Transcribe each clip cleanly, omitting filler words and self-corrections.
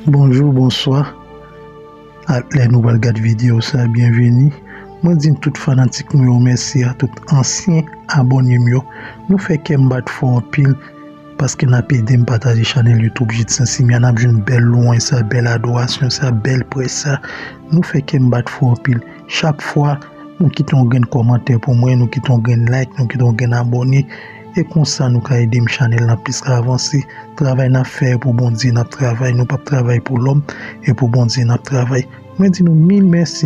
Bonjour, bonsoir. À les nouvelles regarder vidéo ça, bienvenue. Moi dis tout fanatique nous remercie à tout ancien abonné nous. Nous fait qu'un battre fort pile parce que n'a pas aidé me partager chaîne YouTube J Sensi, mais n'a une belle loin ça, belle adoration ça, belle presse ça. Nous fait qu'un battre fort pile. Chaque fois nous quittons un commentaire pour moi, nous quittons un like, nous quittons un abonné. Et comme ça, nous avons aidé le channel plus à avancer. Travail à faire pour bon Dieu, nous travail, nous pas travail pour l'homme et pour bon Dieu, nous travail. Moi, dis nous mille merci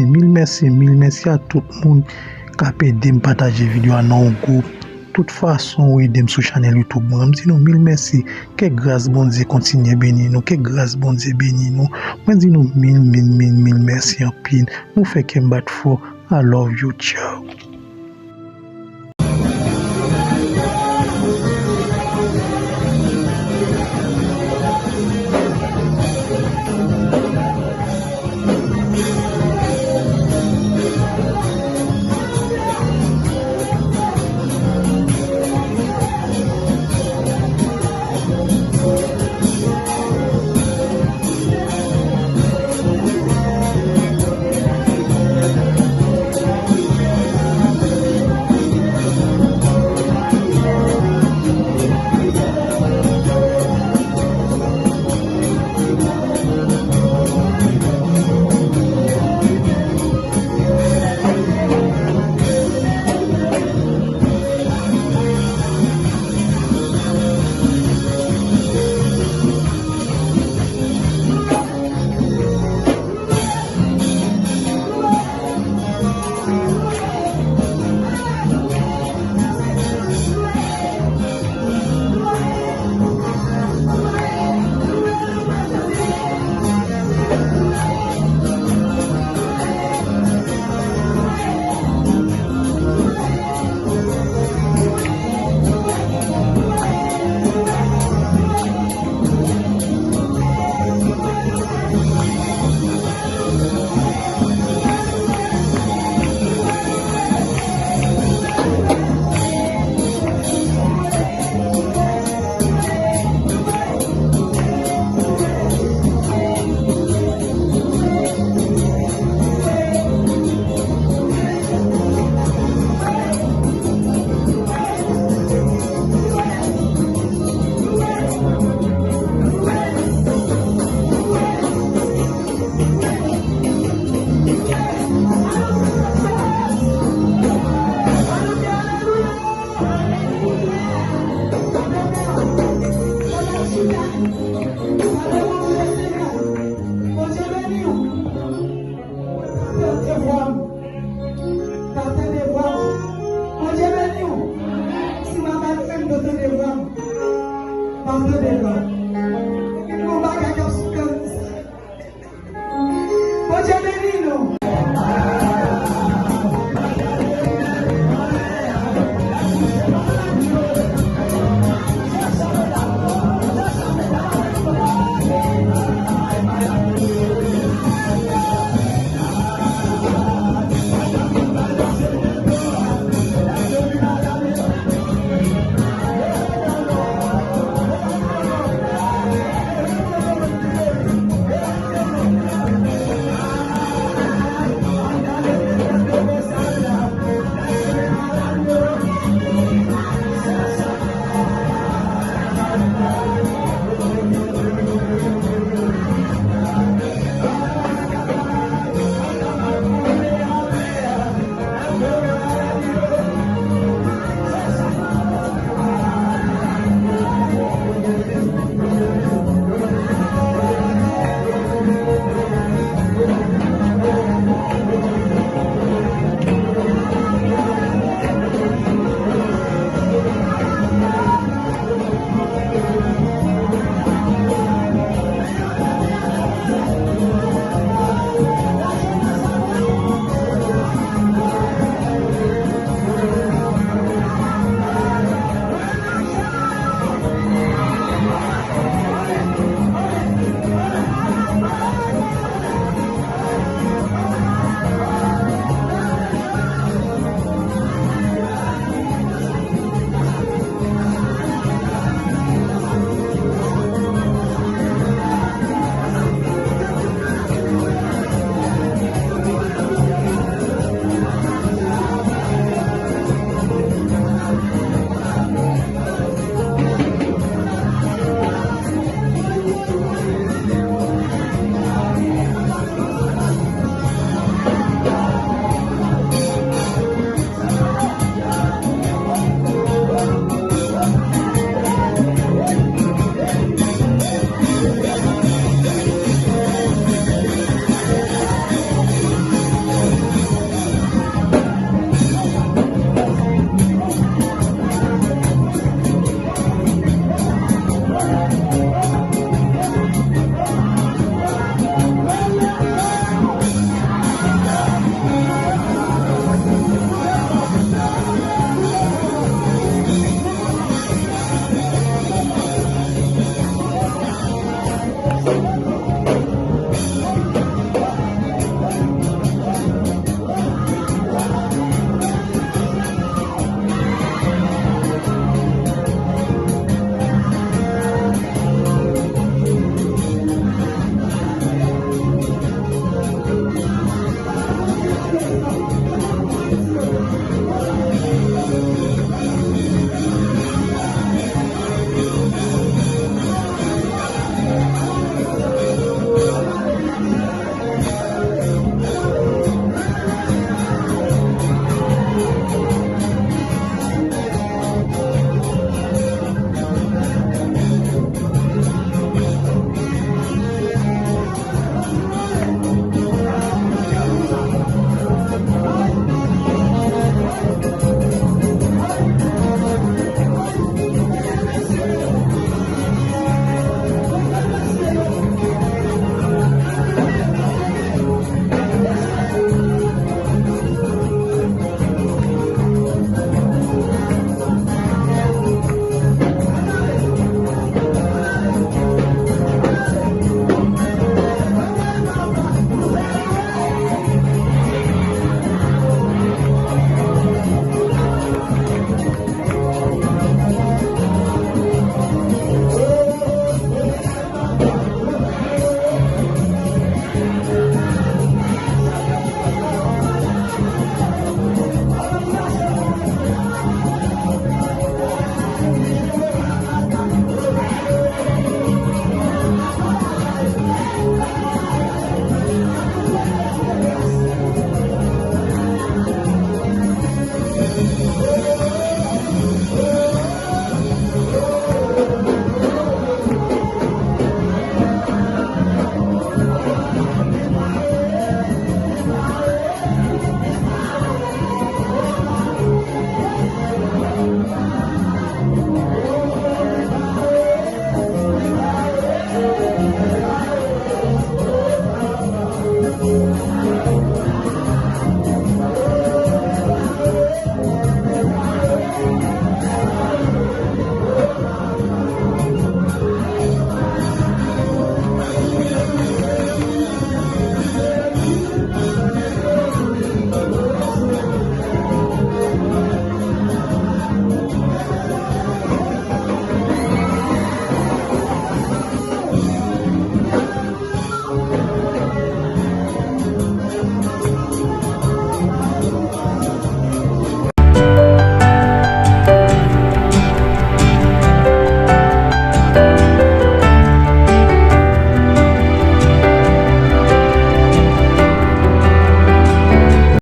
à tout le monde qui a aidé me partager vidéo dans un groupe. De toute façon, aidé sur channel YouTube. Moi, dis nous mille merci. Que grâce bon Dieu continue bénir nous. Que grâce bon Dieu bénir nous. Moi, dis nous mille merci en pile. Nous fait qu'un bat fort. I love you, ciao.